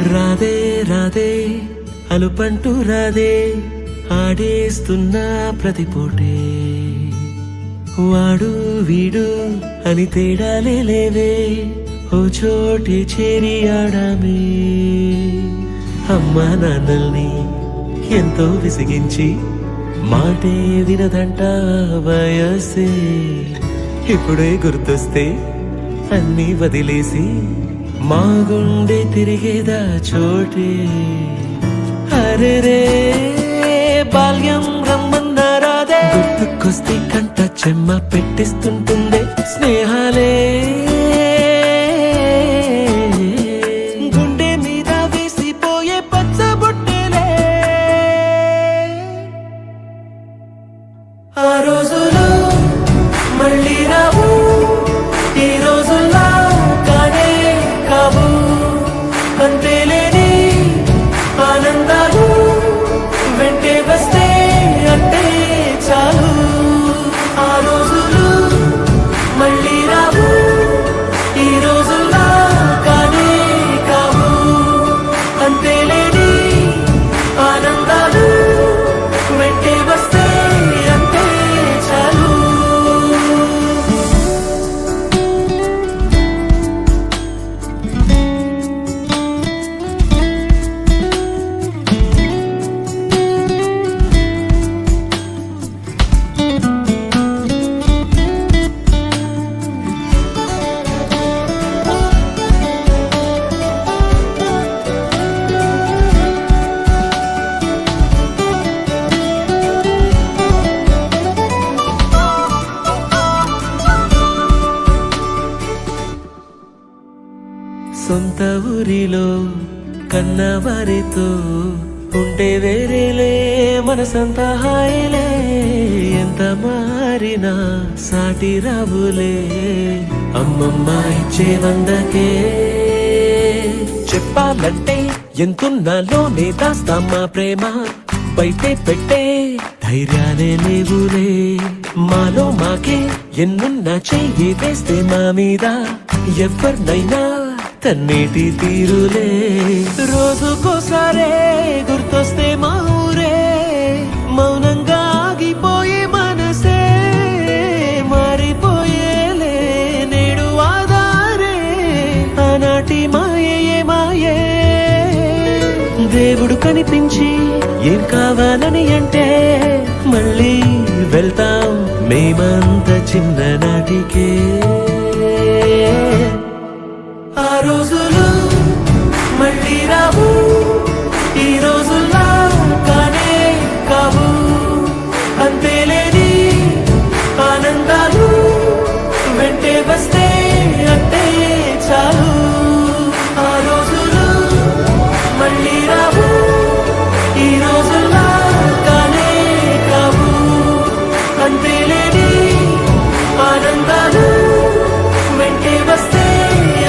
రాదే రాదే అలుపంటూ రాదే ఆడేస్తున్నా ప్రతి పూటే వాడు వీడు అని తేడాలే లేవే ఓ చోటే చేరి ఆడామే అమ్మా నాన్నల్ని ఎంతో విసిగించి మాటే వినదంట వయసే ఇప్పుడే గుర్తొస్తే అన్నీ వదిలేసి మా గుండె తిరిగేదా చోటే అరే రే బాల్యం రమ్మన్నారాదే గుర్తుకొస్తే కంట చెమ్మ పెట్టిస్తుంటుందే స్నేహాలే గుండె మీద వేసిపోయే పచ్చబొట్టేలే ఆ రోజులు మళ్ళీ రావు ఈ రోజుల్లా కానే కావు అంతేలేని ఆనందాలు వెంటే వస్తే అంటే చాలు ఆ రోజులు మళ్ళీ రావు ఈ రోజుల్లా కానే కావు అంతేలేని ఆనందాలు వెంటే వస్తే అంటే చాలు సొంత ఊరిలో కన్నవారితో ఉంటే వేరేలే మనసంతా హాయిలే ఎంత మారినా సాటి రావులే అమ్మమ్మ ఇచ్చే వందకే చెప్పాలంటే ఎంతున్నాలోనే దాస్తామా ప్రేమ బయటే పెట్టే ధైర్యాలే లేవులే మాలో మాకే ఎన్నున్నా చెయ్యి వేస్తే మా మీద ఎవరినైనా తన్నేటి తీరులే రోజుకోసారే గుర్తొస్తే మా ఊరే మౌనంగా ఆగిపోయే మనసే మారిపోయేలే నేడు ఆధారే ఆనాటి మాయే మాయే దేవుడు కనిపించి ఏం కావాలని అంటే మళ్ళీ వెళ్తాం మేమంత చిన్ననాటికే ఆ రోజులు మళ్ళీ రావు ఈ రోజుల్లా కానే కావు అంతేలేని ఆనందాలు వెంటే వస్తే అంటే చాలు ఆ రోజులు మళ్ళీ రావు ఈ రోజుల్లా కానే కావు అంతేలేని ఆనందాలు వెంటే వస్తే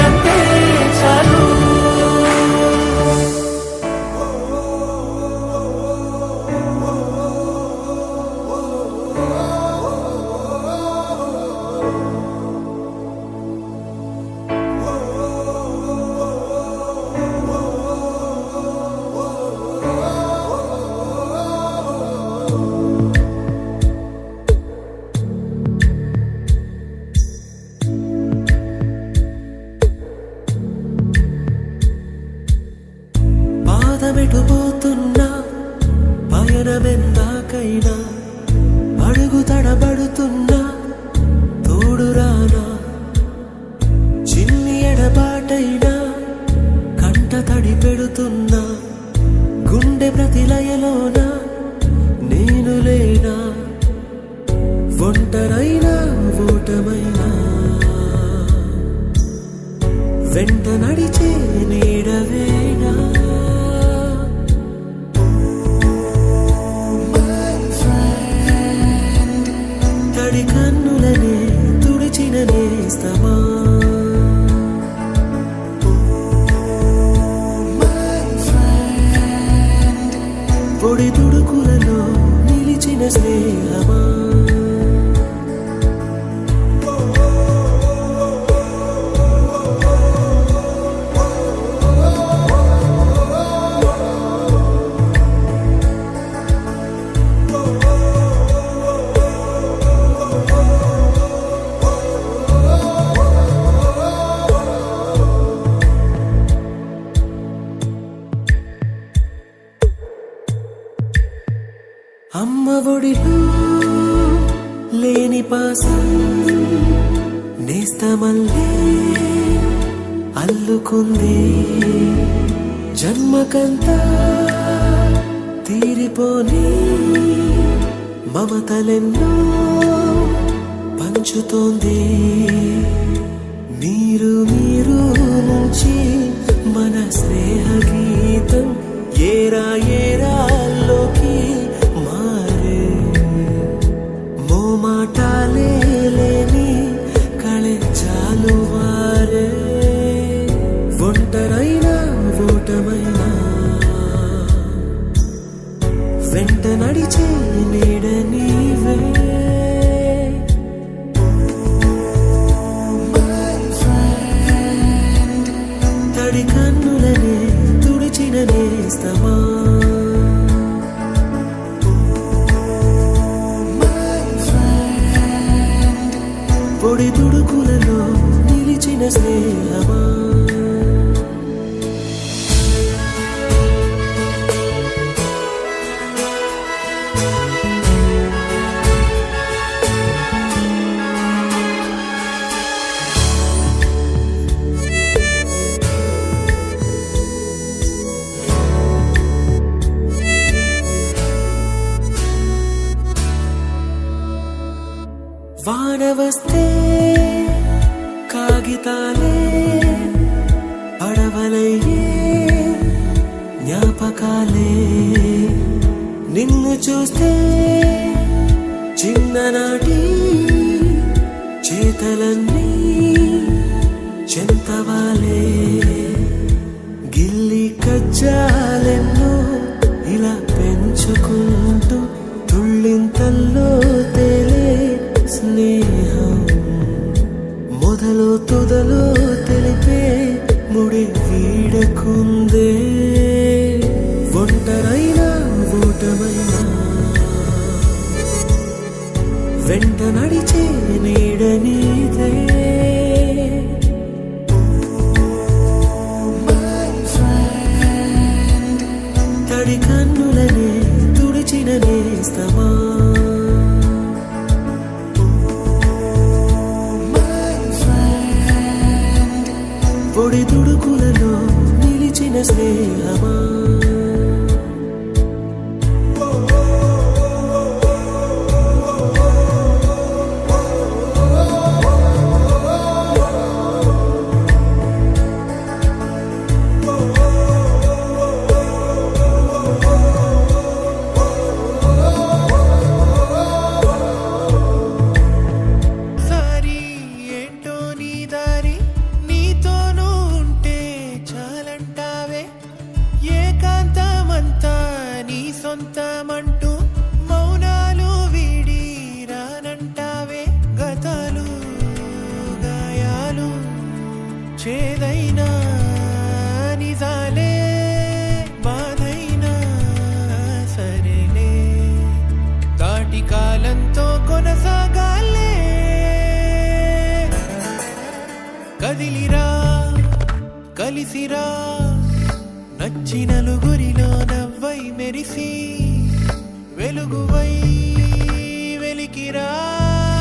అంటే చాలు పాదమెటుపోతున్నా పయనమెందాకైనా అడుగు తడబడుతున్నా తోడురానా చిన్ని ఎడబాటైనా కంట తడి పెడుతున్నా గుండె ప్రతిలయలోన నేను లేనా ఒంటరైనా ఓటమైనా వెంట నడిచే నీడవేనా తడి కన్నులనే తుడిచిన నేస్తమా పొడి తుడుకులలో నిలిచిన స్నేహమా అమ్మ ఒడిలో లేని పాసం నేస్తమల్లే అల్లుకుంది జన్మకంతా తీరిపోని మమతలెన్నో పంచుతోంది మీరు మీరు నుంచి మన స్నేహ గీతం ఏరా ఏరాల్లోకి మారే మోమాటాలే లేని కళెచ్చాలు వారే ఒంటరైనా ఓటమైనా వెంట నడిచే నీడ నీవే తడి కన్నులనే తుడిచిన నేస్తమా పొడి తుడుకులలో నిలిచిన స్నేహమా వాన వస్తే కాగితాలే పడవలయ్యే జ్ఞాపకాలే నిన్ను చూస్తే చిన్ననాటి చేతలన్నీ చెంతవాలే గిల్లి కజ్జాలెన్నో ఇలా పెంచుకుంటూ తుళ్ళింతల్లో తేలే స్నేహం మొదలు తుదలు తెలిపే ముడి వీడకుందే ఒంటరైనా ఓటమైనా వెంట నడిచే నీడ నీదే తడి కన్నులనే తుడిచిన నేస్తమా పొడి తుడుకులలో నిలిచిన స్నేహమా సొంతమంటూ మౌనాలు వీడి రానంటావే గతాలు గాయాలు చేదైనా నిజాలే బాధైనా సరేలే దాటి కాలంతో కొనసాగాలే కదిలిరా కలిసిరా నచ్చి నలుగురిలో నవ్వై మెరిసి వెలుగువై వెలికిరా